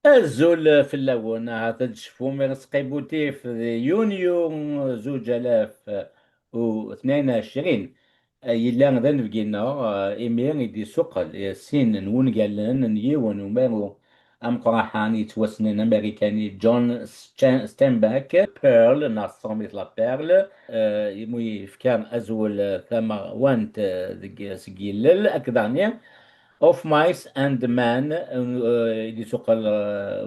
الزول في اللون هذا تشوفو من سقيبوتي في يونيو 2022 يلا غدا نبقينا إيميل يدي سقل سين نون قالن نيون ومارو أم قراحان يتوسنن أمريكاني جون ستينباك بيرل ناس صوميت لا بيرل يموي فكان أزول ثما وانت سجيل أكدانيا اوف مايس اند مان اللي سوق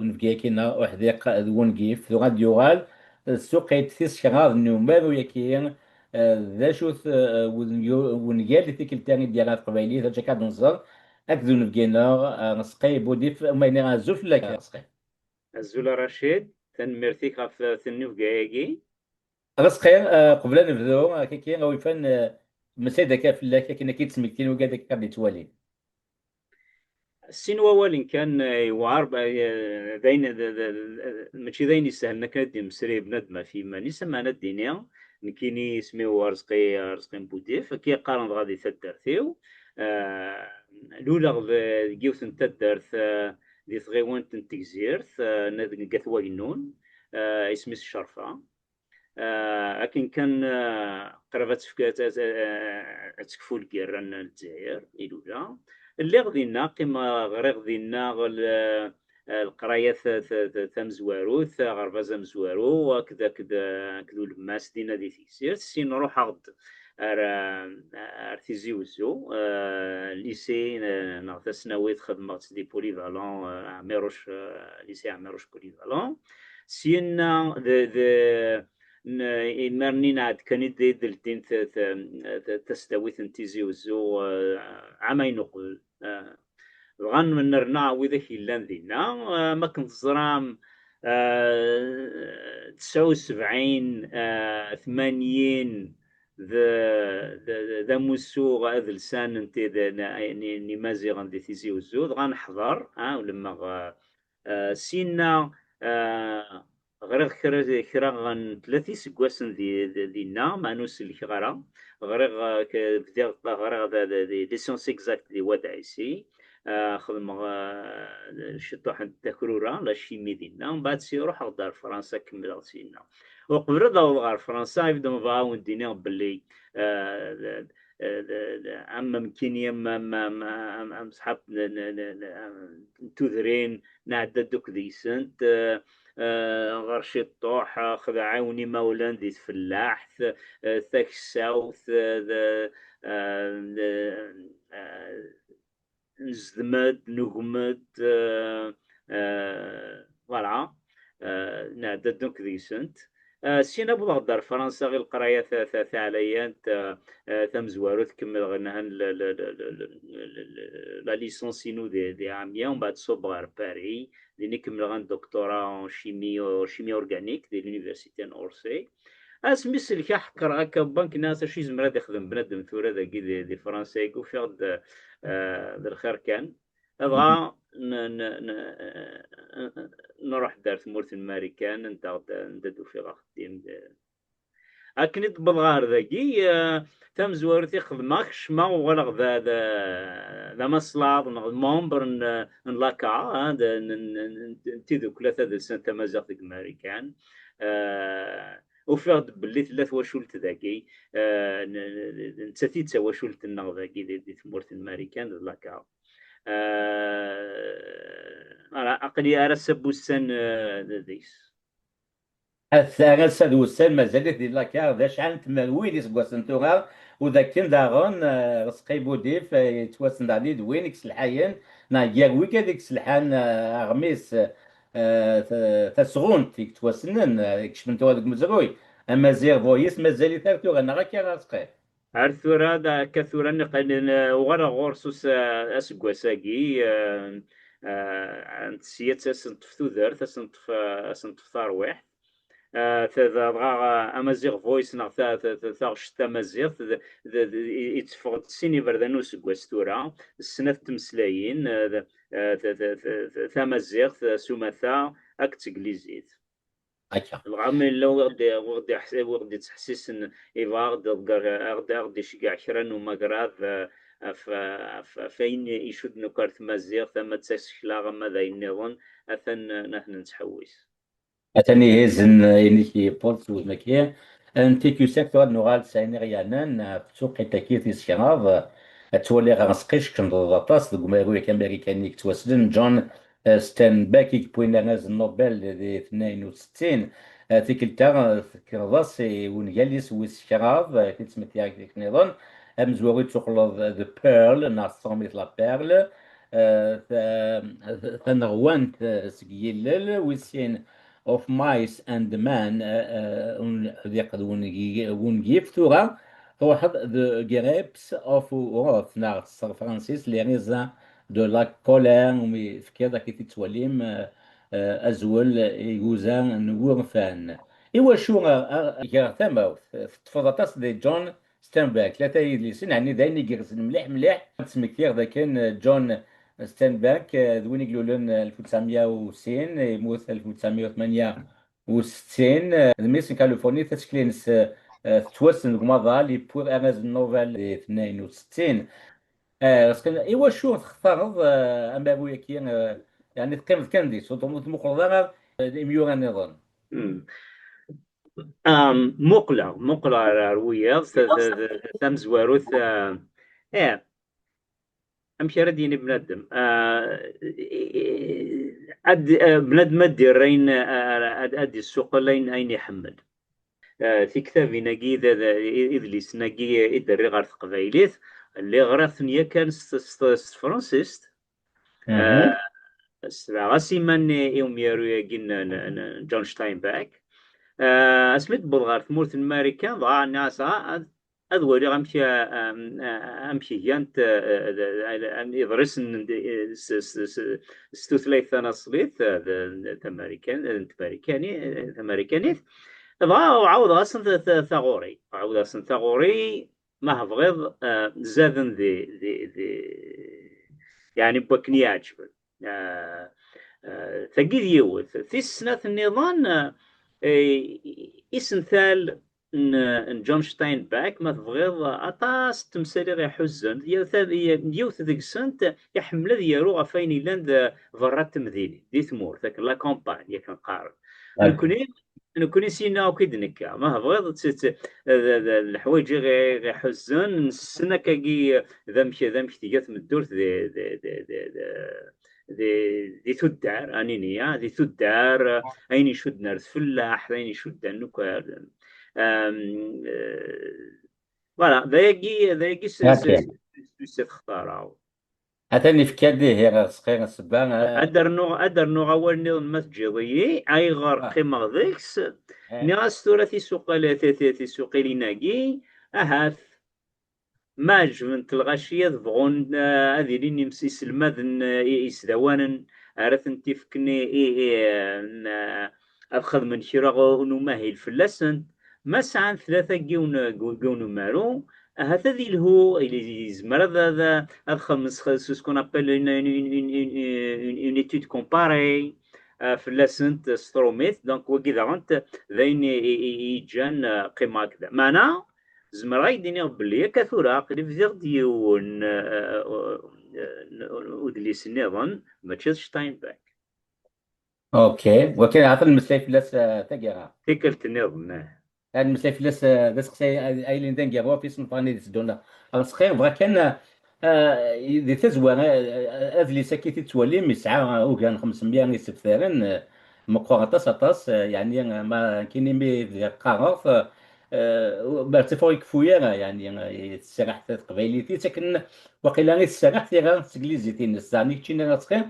نفكيكينا وحديق ذون كيف ذو غاد يغال السوق يتثيس شغال نوميرو يكين ذا شوث ونقال ذيك التاني ديال القبايلي ذا جاكاد نصر اكذو نفكينا نسقي بوديف وما ينغا زوف لك نسقي الزول رشيد تنمرتي غف ثنيف جايجي. نسقي قبل أن نبدو كيكي غوي فان مسيدة كاف لك كينا كيتسمكتين وقادك كاد توالي. السين ووالين كان يوعر ذين ماشي ذين يسهل نكاد مسري بندمة فيما نسمى الدنيا نكيني سميو رزقي بودي فكي قارن غادي تدرثيو لولا جيوث تدرث دي ثغيوان تنتكزيرث ناد قثوا ينون اسمي الشرفة لكن كان قرابات تكفو الكيران الجزائر إلولا اللي غدينا قيما غير غدينا القراية ثمزواروث غرفازا مزوارو وكذا كذا كذو الماس دينا دي تيسير سي نروح غد ارتيزي وزو ليسي نغتا سناويت خدمت دي بوليفالون عميروش ليسي عميروش بوليفالون سينا مرني نعد كان يدي دلتين تستوي تنتيزي وزو عامين نقول غان من نرنا وذا كيلان دينا ما كنت زرام 79 80 ذا مسوغ هذا لسان انت ني مازي غندي تيزي وزود غنحضر ولما سينا غير كرا غن ثلاثي سكواسن دينا مانوس الكغرا غير بديت غير ليسونس اكزاكت دي ودايسي خدم شطوح التكرورة لا شيمي دينا ومن بعد سيروح غدار فرنسا كمل سينا وقبل داو غار فرنسا يبدا مبغاون دينا بلي اما مكينيا ما صحاب تذرين نعدد دوك ديسنت غير شي طوح خذ عاوني مولان دي فلاح ثاك الساوث نزدمد نغمد فوالا نعدد دوك ديسنت سينا بوضع دار فرنسا غير القراية ثاليا تمزوارو تكمل غنها لا ليسونسينو دي عامية ومن بعد صوب غير باري اللي نكمل غن دكتوراه شيمي اورغانيك دي لونيفرسيتي اورسي اسميس اللي كحكر هكا بنك ناس شي زمرا يخدم بنادم ثورة دي فرنسا يقول في غد الخير كان ابغى نروح دار مورث الماريكان ندو في غاخدين لكن بالغار ذاكي تم زوارتي خدمة شما ولا غدا ذا مصلاد مومبر نلاكا نتيذو ثلاثة د سنة تمازيغ ديك الماريكان وفيغ بلي ثلاث وشولت ذاكي نتساتي تسا وشولت النغ ذاكي دي تمورث الماريكان لاكا أقلي أرى سبوسان ديس الثاني ساد وسال مازال ديال لاكار ذا شحال تمروين يسكواسن توغا وذاك كان داغون رزقي بوديف يتواسن عليه دوين اكس الحيان نايا ويكا ديك السلحان غميس تسغون تيك تواسنن كشمنتو هذوك مزروي اما زير فويس مازال يثارتو غنا غا كي رزقي عرثورا دا كثورا نقل وغرا غورسوس اسكواساكي سيات اسنطف ذرت اسنطف ثارويح تبغى امازيغ فويس نغ ثاغ شتا مازيغ يتفقد سيني بردانوس كواستورا السنة تمسلايين ثامازيغ سوماثا اكت انجليزيت هكا الغام لو غدي تحسيس ان ايفا غدي شكاع كرا وما كراض فين يشد نكرت مزيغ ثم تسكلا ماذا ينظن أثن نحن نتحوس. أتاني هزن إنكي بولس وزمكية أنتي كيو سيكتور نوغال سايني غيانان تسوقي تاكيتي سكناف تولي غنسقيش كنض طاس دو ماروي كاميريكانيك توسدن جون ستانباكي بوين ناز النوبل دي 62 تيكلتا كنضاس ونجاليس ويسكراف كيتسمت ياك ديك نظن أمزوري تخلص ذا بيرل ناس لا بيرل ثنغوانت سكيلل ويسين of mice and man ذيك ونجيب ثورة واحد the grapes of wrath ناغ فرانسيس لي ريزا دو لا كولير ومي في كذا كي تتوليم أزول يوزان نورفان إوا شو غير ثما تفضلت دي جون ستانباك لا تايد سن يعني دايني يجرس مليح مليح تسمي كثير ذا كان جون ستانباك ذوين يقولون 1960 يموت 1968 الميسن كاليفورنيا تشكلين توسن غمضة لي بور أغاز النوفل 62 باسكو إوا شو تختار أما بويا كي يعني تقيم كندي صوت مقرضة ميورا نظام مقلة روية ثم زواروث أمشي رديني بندم بندم أدي الرين أدي السوق لين أين يحمل في كتابي نقي إذليس نقي إدري غير قبايليت اللي غرثني كان فرانسيست غاسي من يوم يارو يجين جون شتاينباك اسمت بلغار ثمورت الماريكان ضاع الناس أذوري أمشي يانت يضرسن ستوثليث أنا صليت تماريكاني ضاع عوض أصلا ثغوري ما هبغض زادن يعني بوكني عجبن ثقيل يوث في السنة النظام إسنثال جون شتاينباك ما تبغيض أطاس تمثالي غير حزن يوث ذيك سنت يحمل ذي يروغ فين لاند فرات مذيني دي ثمور ذاك لا كومباني ياك نقارن نكوني سينا وكيد نكا ما بغيض الحوايج غير حزن السنة كاكي ذمشي تيجات من الدور ذي تدار أنينيا ذي تدار أين يشد نرث فلاح أين يشد النكا فوالا ذاكي ستختاروا أتاني في كادي هي صغيرة سبان أدر نوع أول نظام مسجدي أي غار قيمة ذيكس ناس ثلاثي سوق لناقي أهاث ماج من الغاشية بغون هذه لين يمسي سلماذن يسدوانا عرفت انت فكني أخذ من شراغ نماهي الفلسن ما سعان ثلاثة جون مارو هذا ذي هو اللي زمر هذا خمس سكون أبل une étude comparée فلسن ستروميث دونك وكذا أنت ذين يجان قيمة كذا معنا زمراي ديني بلي كثورة قريب زيغ ديون ودليس النظام ما تشيز شتاينباك اوكي وكان عطل المسلاف لاس تاقيرا تيكلت النظام المسلاف لاس داس قصي ايلين دان قيروا في سنفاني ديس دونا الصخير بغا كان دي تزوى اذلي ساكيتي تولي مسعى اوغان 500 يسفثارن مقارطة أطاس يعني ما كاينين مي قرار بارتفاع كفويا يعني السلاح قبيليتي تكن وقيلا غير السلاح غير سكليزيتي نساني كتشينا تخير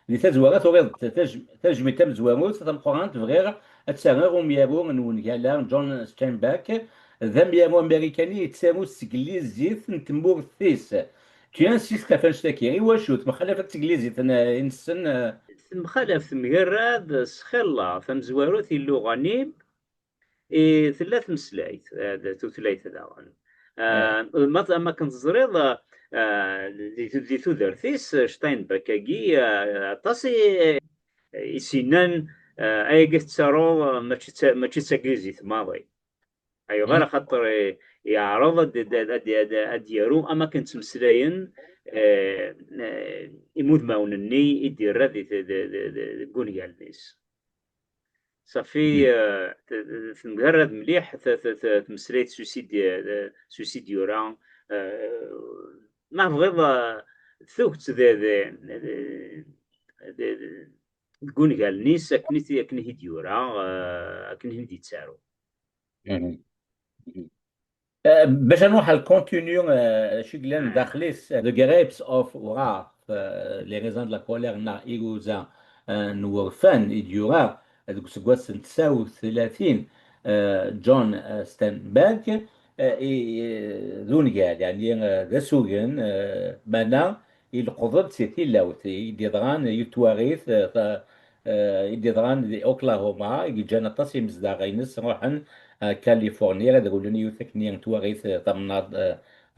اللي تزوغا تغير تجمي تم زواموت تم قران تبغير اتساغر وميابو نون يالا جون ستينباك ذا ميابو امريكاني تسامو سكليزيت نتمور ثيس tu insistes كفاش تاكي واش مخالفة تكليزيت انا انسان مخالف مجرد سخلا فمزوارو في اللغة نيب ثلاث مسلايت ثلاثة داون ما كنت زريض دي تودرثيس شتاينباك كي تصي سنان اي قلت سارو ما تساقيزي ماضي أيوة غير خاطر يعرض أد يرو أما كنت مسلاين يموت ماونني يدير راذي كونيا الناس صافي تمجرد مليح تمسريت سوسيد يورا ما بغيض ثوكت كونيا الناس أكني هيديورا أكني هندي تسارو. باش نروح على الكونتينيو شغلان داخليس ذا جريبس اوف وراث لي ريزون دو لا كولير نا ايغوزا نورفان ايديورا دوك سكواس 39 جون ستانباك ذون قال يعني ذا سوغن مانا القضب سيتي لاوت يديضغان يتواريث يديضغان دي اوكلاهوما يجانا تصي مزداغينس روحن كاليفورنيا غادا يقولون يوثكني نتواغيث طمناط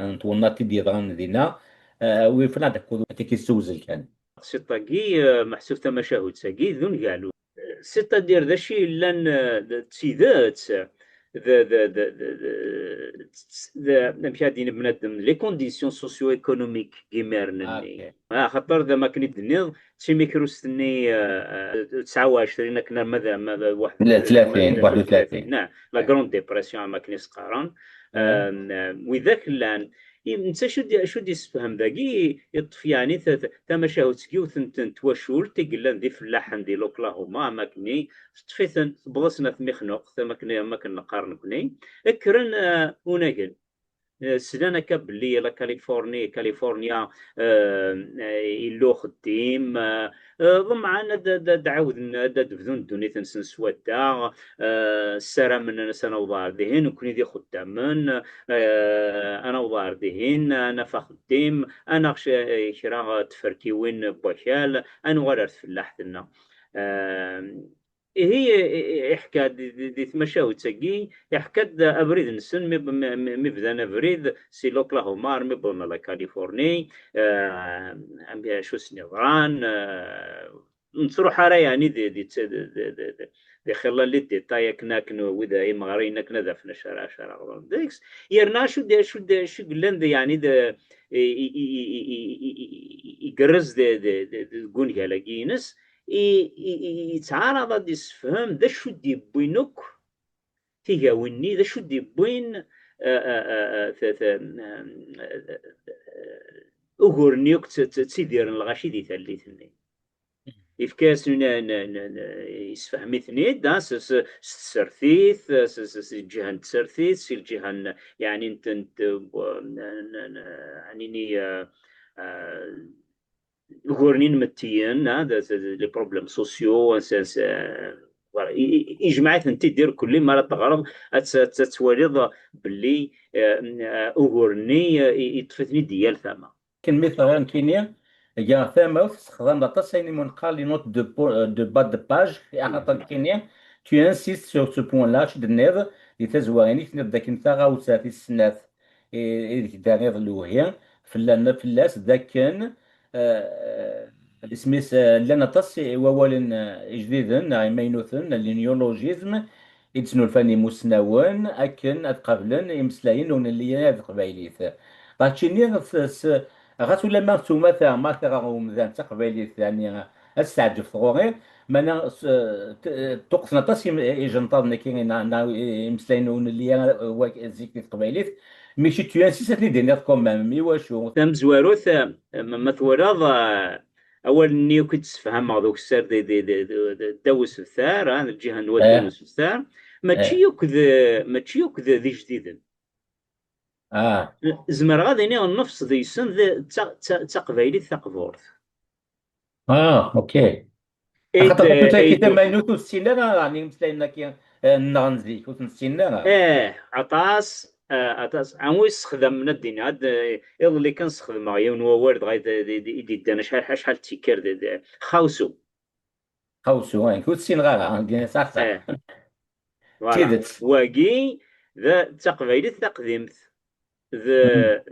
نتوناط تدي ضغان دينا ويفنا داكو تيكي سوزل كان سيطاقي محسوب تمشاهد ساقي ذون قالوا سيتا دير ذا شي لان تسيدات ذا مشاهدين بنادم لي كونديسيون سوسيو ايكونوميك كيمارنني اوكي خاطر ذا ما كنت النيض شي ميكروستني 29 كنا ماذا واحد لا 30 31 31 نعم لا كروند ديبرسيون ما كنيس قارن وذاك اللان انت شو دي سفهم ذاكي يطفي يعني تماشاو تسكيو تواشول تيقلان ذي فلاحن دي لوكلاهوما ماكني طفيتن بغصنا ثميخنوق ما كنا قارن كني اكرن وناقل سنانا كبلي لا كاليفورنيا إلو خديم ضمعنا دعاود دفذون دوني تنسن سوادا السارة من سنة وضار دهين وكوني دي خدامن أنا وضار دهين أنا فخديم أنا شرا تفركي وين بوشال أنا غررت في اللحظة هي حكا دي تمشاو تسقي حكا ابريد نسن مبدا ابريد سي لوكلاهوما مبدا لا كاليفورني شو سنيضران نصروح على يعني دي خلال لي ديتاي كنا كنو وذا اي مغارينا كنا ذا في شارع ديكس يرنا شو قلن يعني يقرز قون هلاقينس يتعارض يسفهم ذا شو دي بوينوك تيجاوني ذا شو دي بوين أغورنيوك تسيدير الغاشي دي ثالثني إفكاس يسفهم اثنين دا سرثيث جهن تسرثيث سي الجهن يعني انت يعني غورنين متيان هذا لي بروبليم سوسيو اجمعت انت دير كل مره تغرض تتوالد باللي غورني يطفتني ديال ثما كان مثلا كينيا يا ثما تستخدم لا تصيني من قال لي نوت دو با دو باج في اخر كينيا tu insistes sur ce point-là شد النيض لتزواني تنض ذاك انت غاوسا في السنات إيه دانيض الوهيان فلاس ذاك كان سميس لنا تصي ووالن جديدا ماينوثن النيولوجيزم يتسنو الفاني مسناون أكن أتقابلن يمسلاين ون اللي ينادق قبايليث باتشيني غاتو لما ثم ما تغاو مزان تقبايليث يعني استعجب ثغوري مانا تقصنا تصي يجنطادنا كي يمسلاين ون اللي واك زيك قبايليث ماشي تيانسيساتني دينيغ كومام مي واشو تم زواروث ما ثوراض اول نيو كنت تفهم دوك السر دي دوس الثار الجهه اه نودوس الثار اه ما تشيوك ذي جديد اه زمر غادي نيو النفس ذي سن تقبايلي ثقفورث اوكي ايد خاطر كنت كي ايدو ما ينوتو السينما راني مسلاينا كي نغنزي كنت السينما عطاس عطاس عمو يستخدم من الدنيا هاد يلا اللي كنستخدم يون وورد غايد يدي دانا شحال تيكر خاوسو خوسو وين كنت سين صح صح اه فوالا تيدت واقي ذا تقبيل التقديمت ذا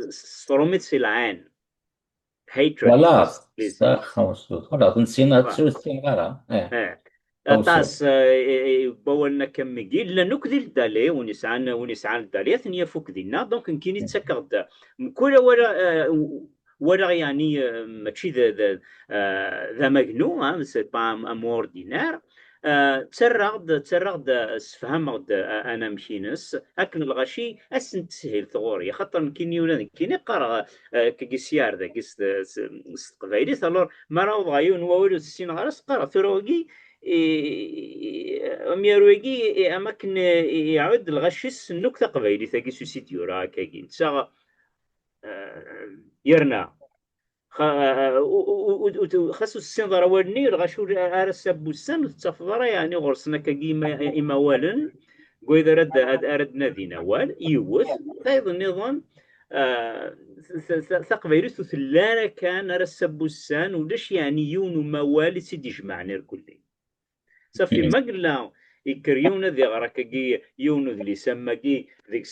ستروميت سلعان hatred ولا بليز صح خوسو خلاص نسينا تسوي السين غير اه اه أوسو. طاس بولنا كمجي لانو كذي الدالي ونسعان الدالي ثنيا فوق دينا دونك نكيني تسكر كل ولا يعني ماشي ذا مجنون سي با امور دينار تسرغد سفهمغد انا مشينس اكن الغشي اسن تسهل ثغوري خاطر كيني ولا كيني قرا كيسيار ذا كيس قبايلي ثالور ما راهو غايون وولو السين غارس قرا ثروقي ميرويجي اماكن يعود الغشيس النكته قبايلي ثاقي سوسيتيو راه كاين تسا يرنا خاصو السين ضرا ودني غاشو ارس بوسان التفضرا يعني غرسنا كاكي إما والن قويدا رد نادي نوال يوث ثايض النظام ثقبيري ثلاثة كان رس بوسان وليش يعني يون موالي سيدي جمعني الكل صافي ما قلنا يكريون ذي غراكي يون ذي سماكي ذيك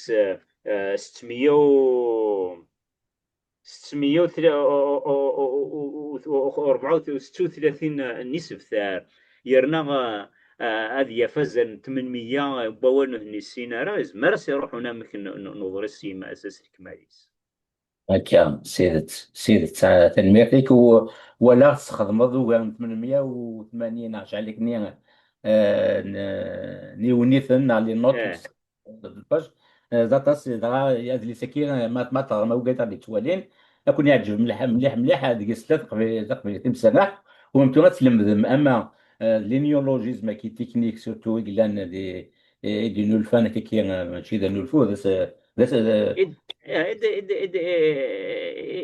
600 634 نسب ثار يرنا هذه يفزن 800 بوان نسينا رايز مرس يروحون ممكن نظر السيما اساس الكماليس. هكا سيدت تنمية فيك ولا تخدمض وكان 880 عشان عليك ني نيونيثن على النوت اه باش زاتاس يا ذلي سكينة ما تغرم وقيت على توالين أكون يعجب مليح مليح مليح هذيك ستات قبل تمسنا ومتونا تلمذ أما لينيولوجيزم كي تكنيك سورتو إقلان دي نولفان كي ماشي ذا نولفو ذس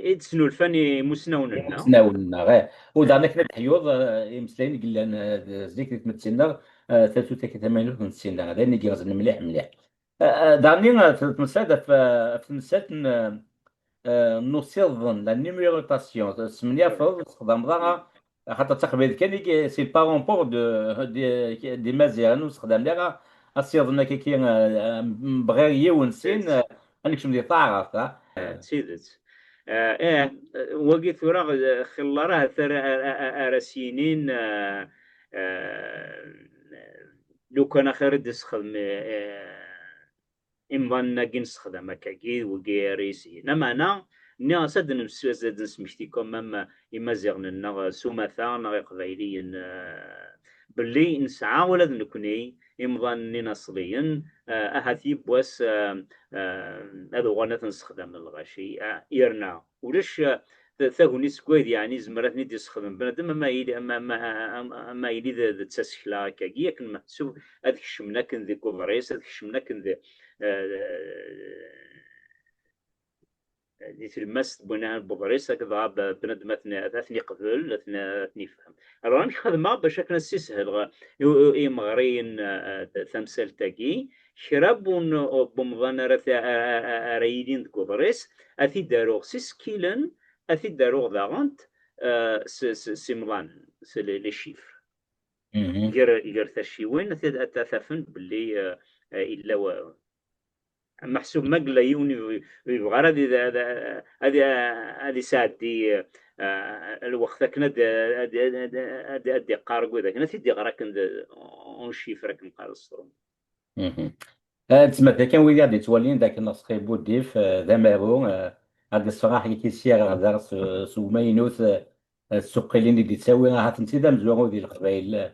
إد سنو الفني مسنون لنا. تناولنا غير ودعنا كنا الحيوض يمسلين قلنا زيك تمثلنا 83 تمثلنا هذا اللي كيغزل مليح مليح دعني تمثل في تمثل نوصل لا نيميروتاسيون سمنيا فوق استخدام ضاغا خاطر تقبل كان سي بارون بور دي مازيغ نستخدم لها اصيغنا كي بغير يونسين انك شمدي تعرف تسيدت وقيت وراغ خلارها ثر أرسينين لو كان خرد يسخدم إمضان ناقين سخدم كاكي وقيريسي نما أنا نيا سد نسوز نسمشتيكم إما زغن سومثا نغي قبايليين باللي نسعى ولد نكوني إمضان نصليا أهاتي بواس هذا غانا تنستخدم الغاشي يرنا ولش ثاغوني سكويد يعني زمرتني دي سخدم بنادم ما يلي ما يلي ذا تسسكلا كاكي كن محسوب هذيك الشمنا كن ذي كوفريس هذيك الشمنا كن ذي دي تلمس بناء البوغريس هكذا بنادم اثني قبل اثني فهم راني خدمة باش كنا سيسهل مغرين ثمثال تاكي شرابون بمضان رايدين كوبريس اثي داروغ سيسكيلن اثي داروغ داغانت سيمضان لي شيفر يقر ثشيوين تثافن باللي الا محسوب مقلة يوني يبغى هذه ساعتي الوقت كنا أدي قارق وذاك نتي دي غراك اون شيفر كن قال الصروم. تسمى كان ويلي غادي تولين ذاك النسخ بوديف ذا مارو هاد الصراحة كي سير غادار سومينوث السقيلين اللي تساوي راه تنسي ذا مزوغو ديال القبايل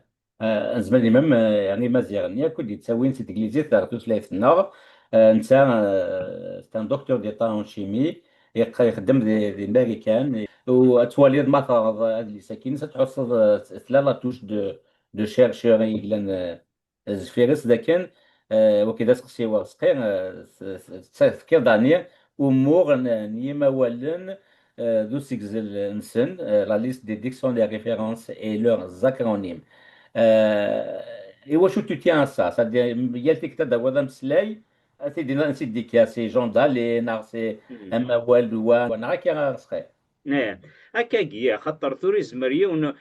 زعما الإمام يعني مزيغ ياك ودي تساوي نسيت إنجليزي تاغتو سلايف النار نتا كان دكتور ديال طون شيمي يخدم دي ماريكان وتواليد ما فرض هاد اللي ساكن تحصل ثلاثة توش دو شيرشور يقلان زفيرس ذاك وكذا سقسي ورسقي تفكير دانيا امور نيما والن ذو سيكزل نسن لا ليست دي ديكسيونيير ريفيرونس اي لور اكرونيم ايوا شو تو تيان سا يالتي كتا هذا مسلاي سيدي نسيت ديك سي جون دالي نار سي اما والو وانا كي رسقي نعم هكاكي خطر ثوريز مريون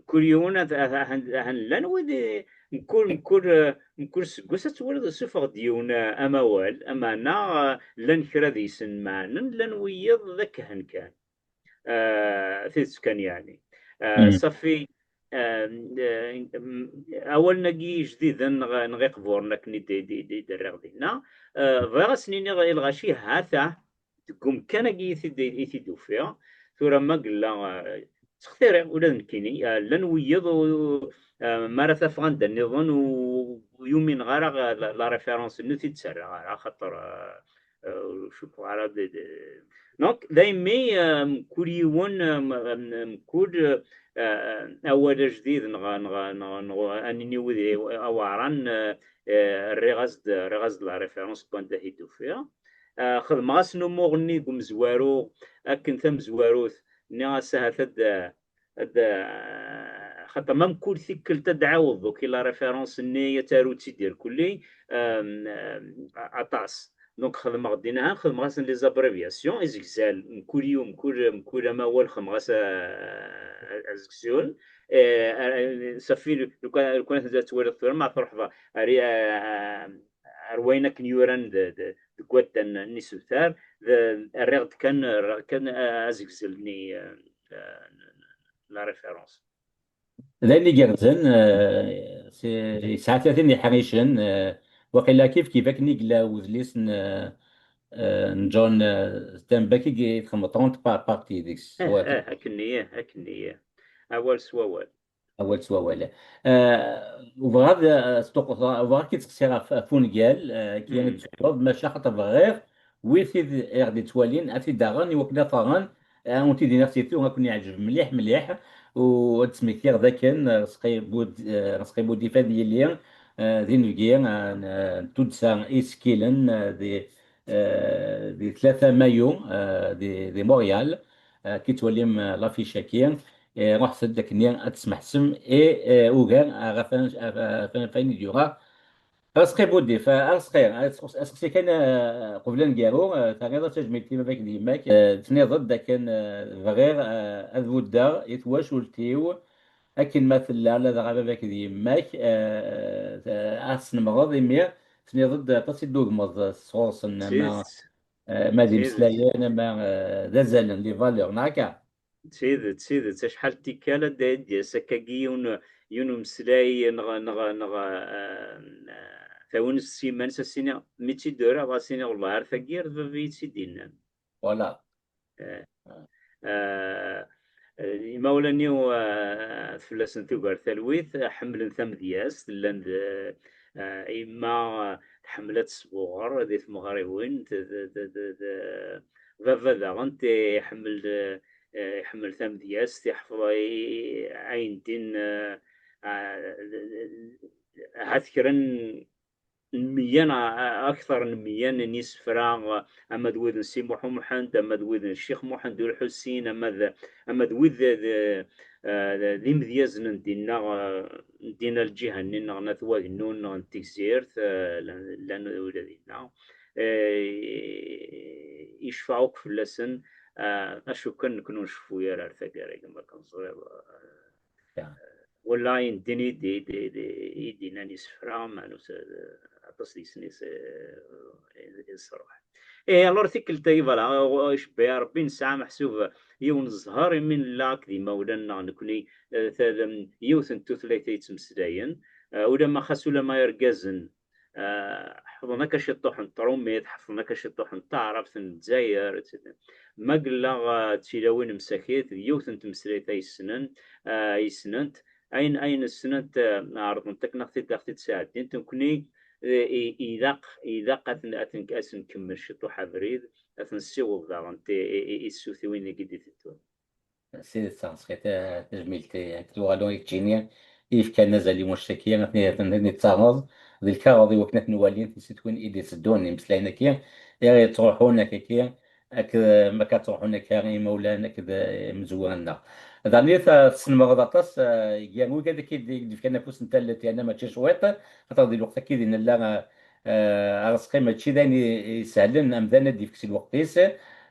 كل يوم هن ودي نكون سكوسة ولد سفر ديون أموال أمانا لن كرا ذي سنمان لن ويض ذاك هن كان ثيس كان يعني صفي أول نجي جديد نغي قبور نكني دي درغ دينا بغا سنيني الغاشي هاثا تقوم كان يثي دوفيا ثورة ما قلا تختير ولا نكيني لن ويض مرة ثفغان نظن ويومين غارة لا ريفيرونس نو تتسرع على خاطر شوفوا على دونك دايمي كل يوم كل أول جديد أنني وذي أوعران الرغاز لا ريفيرونس بوان دا هيدو فيها خدم غاس نمو غني قم زوارو أكن ثم زواروث ناسا هاد خاطر ما كل ثيكل تدعوض دوك لا ريفيرونس ني تارو تيدير كلي عطاس دونك خدم غديناها خدم غاس لي زابريفياسيون ازيكزال كل يوم كل ما هو خدم غاس ازكسيون صافي لو كان تزاد الثوره ما تروح اري روينا كنيوران كوات نيسوثار الرغد كان ازكزلني لا ريفيرونس لاني جرزن ساعات ثاني حريشن وقيلا كيف نيقلا وذليسن نجون ستامباكي تخمم 30 بارتي ديك السوات هكني اول سوال اول سوا ولا وبغاد ستوق وبغاد كي تخسر فونيال كي تسوض ماشي خاطر غير ويثي غادي توالين اتي داغن يوكنا طاغن اونتي دي نفسي تو غنكون يعجب مليح مليح وتسمي كير ذاك رسقي بود رسقي بودي فادي ليا ذي نلقي تودسا إسكيلن دي 3 مايو دي موريال كي توليم لافيشا كي روح صدق نيا تسمح سم اوغان فين يديوغا اسقي بودي فاسقي اسقي كان قبل نقارو تغير تجميل كيما باك ديماك تني ضد كان فغير اذودا يتواش ولتيو اكن مثل على ذا غابا باك ديماك احسن مرض يمير تني ضد تصيدو غمض صوص ما تسيدت ما دي تسيدت مسلايا ما دازال لي فالور ناكا تسيدت شحال تيكالا دي سكاكي يون مسلاي ثاون السيمان سينا ميتي دورا غاسينا والله عارفه كير في سيدنا ولا مولاني فلاسن تقار ثلويث حمل ثم دياس لان إما حملت صبغر ذي ثمغريوين فافا ذا غنت يحمل يحمل ثم دياس تحفظ عين دين هذكرن ميان أكثر من ميان نيس فراغ أما دوذ السي محمد أما دوذ الشيخ محمد الحسين أما دوذ ذي مذيازن دينا الجهة نينا نثوى النون نتكزيرت لأن ولدينا يشفعوك في اللسن أشو كان نكونو نشوفو يا ثقاري كما كان صغير ولا يديني دي دينا نسفرا ما نوس أتصل يسنيس الصراحة الله رثيك التاي فوالا ايش بيا ربي نسعى محسوب يون الزهر من لاك دي مولانا نكوني يوث انتو ثلاثة يتمسلاين ولا ما خاص ولا ما يرقزن حفظنا كشطوح نطروميت حفظنا كشطوح نتعرف نتزاير ما قلا تشيلاوين مساكيت يوث انت مسلايتا يسنن يسننت أين السنة عرض نتك نختي ساعتين تكوني إذا أثن كأسن كمل شطو حبريد أثن السيوغ ذا أنت السوثي وين قدي تتو سيد السانسكيت تجميلتي كتوغالو يكتشينيا إيف كان نزل مشتكيا نتني تصاغض ذي الكاغضي وكنت نوالين في ستوين إيدي سدوني مسلاينا كيا يا تروحونا كيا أك ما كتروحونا كيا مولانا كذا مزوانا ذاني السن مغضاطس يعني كذا كي كان نفوس نتلت يعني ما تشي شويط خاطر دي الوقت كي دينا لا أرسقي ما تشي داني يسهلن أم ذانا دي في الوقت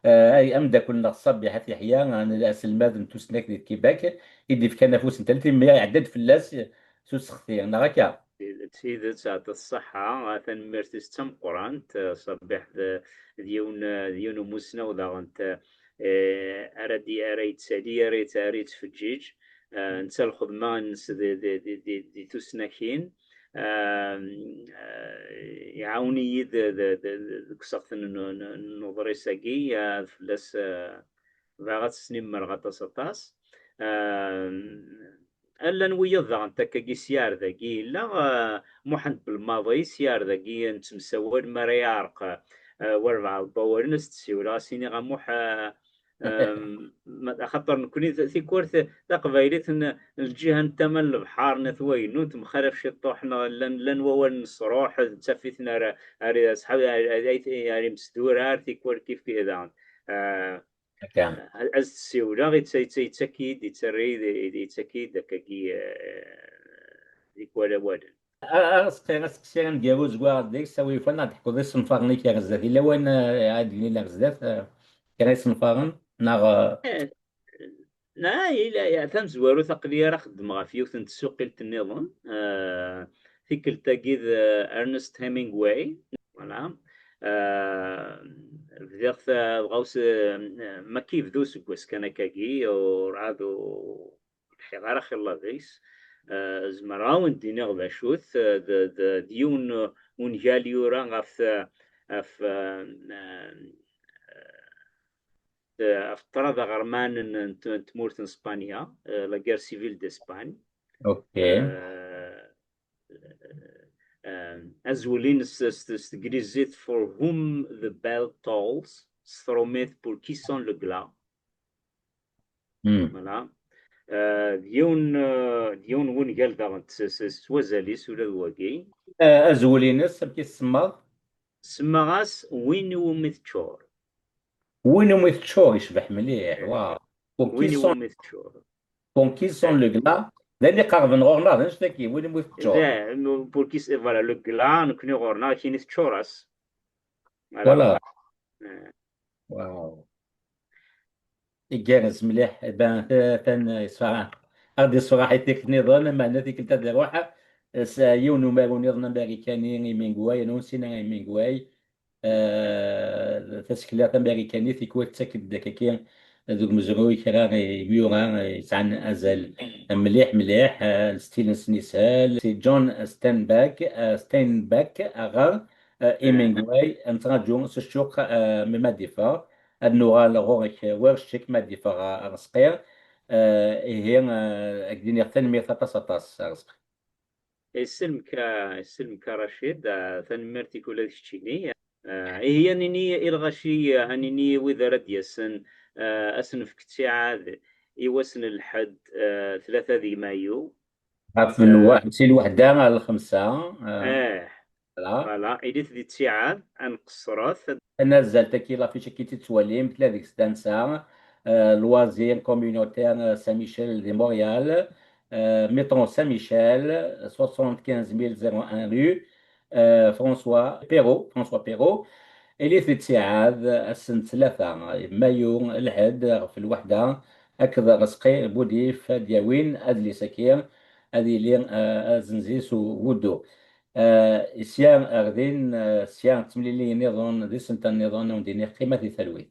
اي امدا كنا الصبي حتى يحيى انا اسلماد نتو سناك ديال كيباك يدي في كنافوس نتلتي ما يعدد في اللاس سوس اختي انا هكا سيدة ساعة الصحة أثن مرتس تم قران صبح ديون مسنا وذا أنت أردي أريد سادي أريد فجيج نسى الخدمة نس دي تسناكين. يعاوني كسقت نظري ساقي فلاس باغا سنين مرغا طاس. ألا نويا ضغط تاكا سيار ذاكي لا محن بالماضي سيار ذاكي نتمساول مرا يعرق وربع الباور نستسي ولا سيني غموح خاطر نكوني في كورث تقبايليت الجهة نتما البحار نثوي نوت مخالف شي طوحنا لن وول نصروح تسفيتنا راه صحابي راه مسدور عارف كور كيف كذا. كان از السيولة غي تسكيد يتسكيد كاكي ديك ولا والد. أسقسي نديرو زكوا ديك سوي فنا تحكو ذي صنفارني كي غزات إلا وين عاد لي غزات كان صنفارن ناغ. لا إلا يا ثم زوارو تقليا راه خدم في يوث السوق النظام في كلتا كيد ارنست هيمينغواي فوالا. بديت غوس ما كيف ذو سكوس كان كاكي ورعادو الحغارة خلا ذيس زمراون دينا غباشوث ديون ونجاليو راه غف في افترض غرمان تمورت اسبانيا لا غير سيفيل داسبان. أوكي. ازولين ستجريزيت for whom the bell tolls ستروميت pour qui sont le glas. فوالا. ديون وين قال دا سوازاليس ولا واقي أزولينس كي تسمى سماغاس وين وميثشور. وين ميتشور يشبح مليح واو. وين وميثشور كون كي سون لو كلا ذا اللي قرب نغورنا ذا نشتكي وين ميتشور. ذا pour qui فوالا لو glas نكوني غورنا كاين تشوراس. فوالا. فوالا واو. إجازة مليح بان ثان صراحة غادي صراحة يتك نظام ما نتيك انت روحها يونو مارو نظام أمريكاني مينغواي نونسينا مينغواي تسكيلات أمريكاني في كويت تسكت دكاكين ذوك مزروي كرا يبيوغا يسعن أزل مليح مليح ستيلن سنيسال سي جون ستينباك أغار إيمينغواي انتراجو سشوق ممادفة النغال غورك ورشك مادفة غسقير هي أكدين يختن ميثا تاسطاس غسقير. السلم كرشيد ثنمرتي كل الشيني هي نيني الغشي هنيني وإذا رديسن أسن في كتساعد يوسن الحد 3 ذي مايو. عارف من واحد سيل وحدة على الخمسة لا فوالا إديت ذي تساعد أن قصرات نزل تكيلا في شكل تتولي مثل هذيك ستانسا لوازير كوميونيتير سان ميشيل دي مونريال ميترون سان ميشيل 75001 رو فرانسوا بيرو اللي في تساعد السنة 3 مايو الحد في الوحدة هكذا غسقي بوديف دياوين أدلي سكير هذه اللي زنزيس ودو سيان أغدين سيان تمليلي نظن دي سنتا نظن ونديني قيمة ثلوي.